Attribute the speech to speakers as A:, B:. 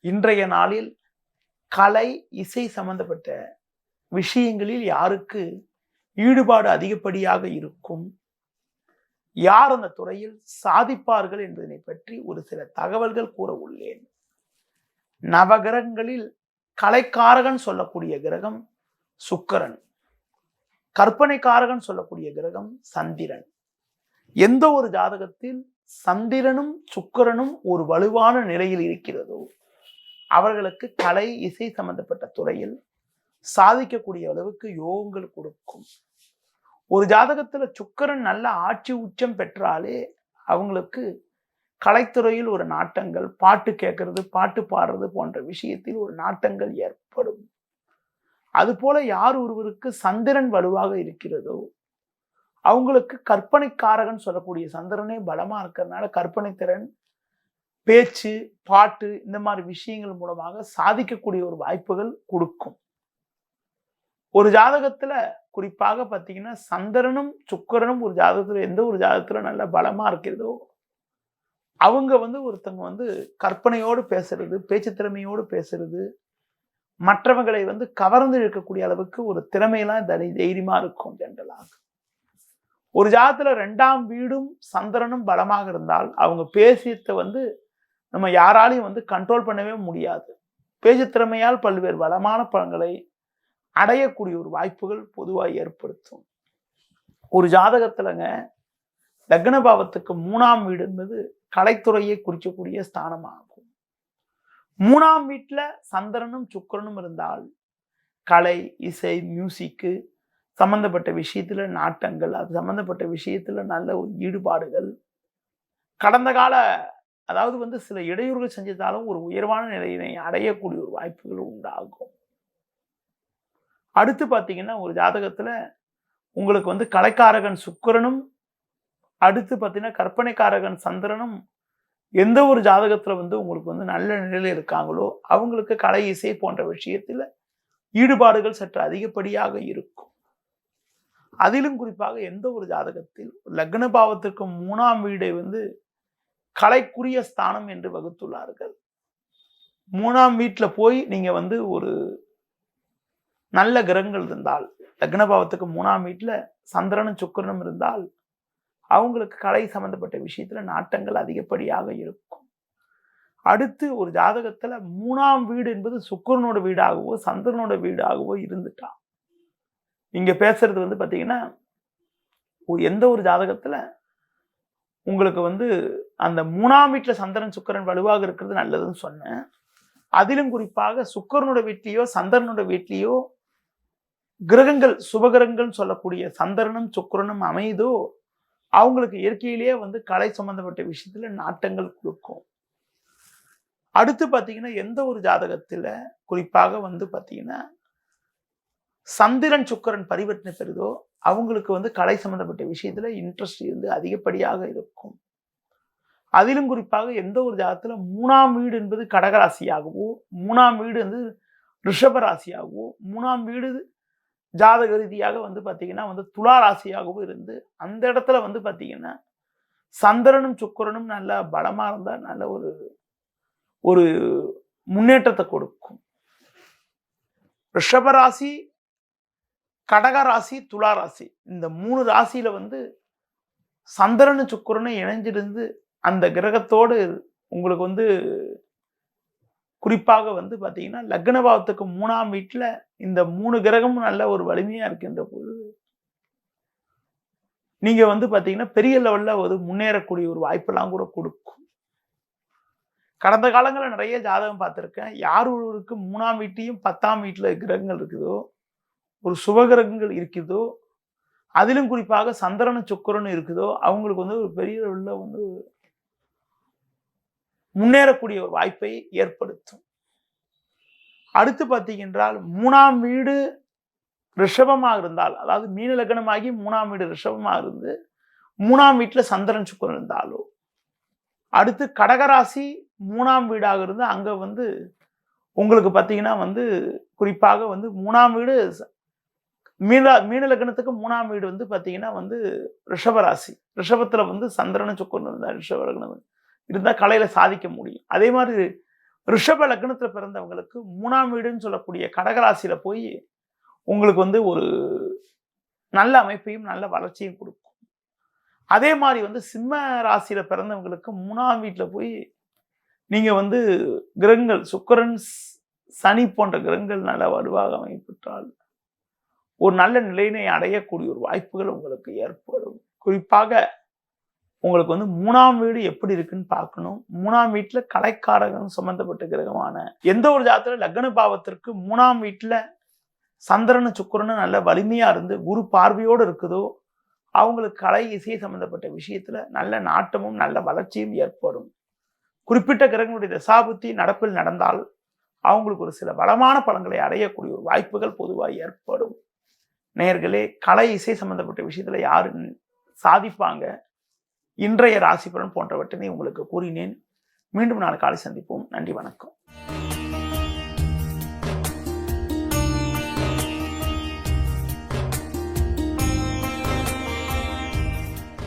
A: இன்றைய நாளில் கலை இசை சம்பந்தப்பட்ட விஷயங்களில் யாருக்கு ஈடுபாடு அதிகப்படியாக இருக்கும், யார் அந்த துறையில் சாதிப்பார்கள் என்பதனை பற்றி ஒரு சில தகவல்கள் கூற உள்ளேன். நவகிரகங்களில் கலைக்காரகன் சொல்லக்கூடிய கிரகம் சுக்கிரன், கற்பனைக்காரகன் சொல்லக்கூடிய கிரகம் சந்திரன். எந்த ஒரு ஜாதகத்தில் சந்திரனும் சுக்கிரனும் ஒரு வலுவான நிலையில் இருக்கிறதோ அவர்களுக்கு கலை இசை சம்பந்தப்பட்ட துறையில் சாதிக்கக்கூடிய அளவுக்கு யோகங்கள் கொடுக்கும். ஒரு ஜாதகத்துல சுக்கிரன் நல்ல ஆட்சி உச்சம் பெற்றாலே அவங்களுக்கு கலைத்துறையில் ஒரு நாட்டங்கள், பாட்டு கேட்கறது, பாட்டு பாடுறது போன்ற விஷயத்தில் ஒரு நாட்டங்கள் ஏற்படும். அதுபோல யார் ஒருவருக்கு சந்திரன் வலுவாக இருக்கிறதோ அவங்களுக்கு கற்பனைக்காரகன் சொல்லக்கூடிய சந்திரனே பலமா இருக்கிறதுனால கற்பனை திறன், பேச்சு, பாட்டு இந்த மாதிரி விஷயங்கள் மூலமாக சாதிக்கக்கூடிய ஒரு வாய்ப்புகள் கொடுக்கும். ஒரு ஜாதகத்துல குறிப்பாக பார்த்தீங்கன்னா சந்திரனும் சுக்கிரனும் ஒரு ஜாதகத்துல எந்த ஒரு ஜாதகத்துல நல்ல பலமா இருக்கிறதோ அவங்க ஒருத்தங்க கற்பனையோடு பேசுறது, பேச்சு திறமையோடு பேசுறது, மற்றவங்களை கவர்ந்து இழுக்கக்கூடிய அளவுக்கு ஒரு திறமையெல்லாம் தைரியமா இருக்கும். ஜென்ரலாக ஒரு ஜாதகத்துல 2ஆம் வீடும் சந்திரனும் பலமாக இருந்தால் அவங்க பேசியத்தை நம்ம யாராலையும் கண்ட்ரோல் பண்ணவே முடியாது. பேச்சு திறமையால் பல்வேறு வளமான பலன்களை அடையக்கூடிய ஒரு வாய்ப்புகள் பொதுவாக ஏற்படுத்தும். ஒரு ஜாதகத்துலங்க லக்ன பாவத்துக்கு 3ஆம் வீடு என்பது கலைத்துறையை குறிக்கக்கூடிய ஸ்தானமாகும். 3ஆம் வீட்டுல சந்திரனும் சுக்கிரனும் இருந்தால் கலை, இசை, மியூசிக்கு சம்பந்தப்பட்ட விஷயத்துல நாட்டங்கள், அது சம்பந்தப்பட்ட விஷயத்துல நல்ல ஒரு ஈடுபாடுகள், கடந்த கால அதாவது சில இடையூறுகள் செஞ்சிருந்தாலும் ஒரு உயர்வான நிலையினை அடையக்கூடிய ஒரு வாய்ப்புகள் உண்டாகும். அடுத்து பார்த்தீங்கன்னா ஒரு ஜாதகத்துல உங்களுக்கு கலைக்காரகன் சுக்கிரனும், அடுத்து பார்த்தீங்கன்னா கற்பனைக்காரகன் சந்திரனும் எந்த ஒரு ஜாதகத்துல உங்களுக்கு நல்ல நிலையில இருக்காங்களோ அவங்களுக்கு கலை, இசை போன்ற விஷயத்துல ஈடுபாடுகள் சற்று அதிகப்படியாக இருக்கும். அதிலும் குறிப்பாக எந்த ஒரு ஜாதகத்தில் லக்ன பாவத்திற்கு 3ஆம் வீடை கலைக்குரிய ஸ்தானம் என்று வகுத்துள்ளார்கள். 3ஆம் வீட்டுல போய் நீங்க ஒரு நல்ல கிரகங்கள் இருந்தால், லக்ன பாவத்துக்கு 3ஆம் வீட்டுல சந்திரனும் சுக்கிரனும் இருந்தால் அவங்களுக்கு கலை சம்பந்தப்பட்ட விஷயத்துல நாட்டங்கள் அதிகப்படியாக இருக்கும். அடுத்து ஒரு ஜாதகத்துல 3ஆம் வீடு என்பது சுக்கிரனோட வீடாகவோ சந்திரனோட வீடாகவோ இருந்துட்டா இங்க பேசுறது பாத்தீங்கன்னா எந்த ஒரு ஜாதகத்துல உங்களுக்கு அந்த 3ஆம் வீட்டுல சந்திரன் சுக்கிரன் வலுவாக இருக்கிறது நல்லதுன்னு சொன்னேன். அதிலும் குறிப்பாக சுக்கிரனோட வீட்லயோ சந்திரனோட வீட்லயோ கிரகங்கள், சுபகிரகங்கள் சொல்லக்கூடிய சந்திரனும் சுக்கிரனும் அமைதோ அவங்களுக்கு இயற்கையிலேயே கலை சம்பந்தப்பட்ட விஷயத்துல நாட்டங்கள் கொடுக்கும். அடுத்து பார்த்தீங்கன்னா எந்த ஒரு ஜாதகத்துல குறிப்பாக பார்த்தீங்கன்னா சந்திரன் சுக்கிரன் பரிவர்த்தனை பெறுதோ அவங்களுக்கு கலை சம்பந்தப்பட்ட விஷயத்துல இன்ட்ரெஸ்ட் அதிகப்படியாக இருக்கும். அதிலும் குறிப்பாக எந்த ஒரு ஜாதகத்துல 3ஆம் வீடு என்பது கடகராசியாகவோ, 3ஆம் வீடு ரிஷப ராசியாகவோ, 3ஆம் வீடு ஜாதக ரீதியாக பார்த்தீங்கன்னா துலா ராசியாகவோ இருந்து அந்த இடத்துல பார்த்தீங்கன்னா சந்திரனும் சுக்கிரனும் நல்ல பலமா இருந்தா நல்ல ஒரு முன்னேற்றத்தை கொடுக்கும். ரிஷப ராசி, கடக ராசி, துலா ராசி இந்த 3 ராசியில சந்திரனும் சுக்கிரனும் இணைஞ்சிருந்து அந்த கிரகத்தோடு உங்களுக்கு குறிப்பாக பார்த்தீங்கன்னா லக்ன பாவத்துக்கு 3ஆம் வீட்டுல இந்த 3 கிரகமும் நல்ல ஒரு வலிமையா இருக்கின்ற போது நீங்க பார்த்தீங்கன்னா பெரிய லெவல்ல ஒரு முன்னேறக்கூடிய ஒரு வாய்ப்பெல்லாம் கூட கொடுக்கும். கடந்த காலங்களில் நிறைய ஜாதகம் பார்த்துருக்கேன். யார் ஒருவருக்கு 3ஆம் வீட்டையும் 10ஆம் வீட்டுல கிரகங்கள் இருக்குதோ, ஒரு சுபகிரகங்கள் இருக்குதோ, அதிலும் குறிப்பாக சந்திரனும் சுக்கிரனும் இருக்குதோ அவங்களுக்கு ஒரு பெரிய லெவல்ல முன்னேறக்கூடிய ஒரு வாய்ப்பை ஏற்படுத்தும். அடுத்து பார்த்தீங்கன்றால் 3ஆம் வீடு ரிஷபமாக இருந்தால், அதாவது மீன லக்னமாகி 3ஆம் வீடு ரிஷபமாக இருந்து 3ஆம் வீட்டுல சந்திரன் சுக்கிரன் இருந்தாலோ, அடுத்து கடகராசி 3ஆம் வீடாக இருந்து அங்க உங்களுக்கு பார்த்தீங்கன்னா குறிப்பாக 3ஆம் வீடு மீன லக்னத்துக்கு 3ஆம் வீடு பார்த்தீங்கன்னா ரிஷபராசி, ரிஷபத்துல சந்திரனும் சுக்கிரன் இருந்தா ரிஷப லக்னம் இருந்தா கலையில சாதிக்க முடியும். அதே மாதிரி ரிஷப லக்னத்துல பிறந்தவங்களுக்கு 3ஆம் வீடுன்னு சொல்லக்கூடிய கடகராசியில போய் உங்களுக்கு ஒரு நல்ல அமைப்பையும் நல்ல வளர்ச்சியும் கொடுக்கும். அதே மாதிரி சிம்ம ராசியில பிறந்தவங்களுக்கு 3ஆம் வீட்டுல போய் நீங்க கிரகங்கள் சுக்கிரன், சனி போன்ற கிரகங்கள் நல்ல வலுவாக அமைப்பெற்றால் ஒரு நல்ல நிலையினை அடையக்கூடிய ஒரு வாய்ப்புகள் உங்களுக்கு ஏற்படும். குறிப்பாக உங்களுக்கு 3ஆம் வீடு எப்படி இருக்குன்னு பார்க்கணும். 3ஆம் வீட்டுல கலைக்காரகம் சம்பந்தப்பட்ட கிரகமான எந்த ஒரு ஜாதகத்துல லக்ன பாவத்திற்கு 3ஆம் வீட்டுல சந்திரனும் சுக்கிரனும் நல்ல வலிமையா இருந்து குரு பார்வையோடு இருக்குதோ அவங்களுக்கு கலை இசை சம்பந்தப்பட்ட விஷயத்துல நல்ல நாட்டமும் நல்ல வளர்ச்சியும் ஏற்படும். குறிப்பிட்ட கிரகங்களுடைய தசாபுத்தி நடப்பில் நடந்தால் அவங்களுக்கு ஒரு சில பலமான பலன்களை அடையக்கூடிய ஒரு வாய்ப்புகள் பொதுவாக ஏற்படும். நேயர்களே, கலை இசை சம்பந்தப்பட்ட விஷயத்துல யாரு சாதிப்பாங்க, இன்றைய ராசி பலன் போன்றவற்றினை உங்களுக்கு கூறினேன். மீண்டும் நாளை காலை சந்திப்போம். நன்றி, வணக்கம்.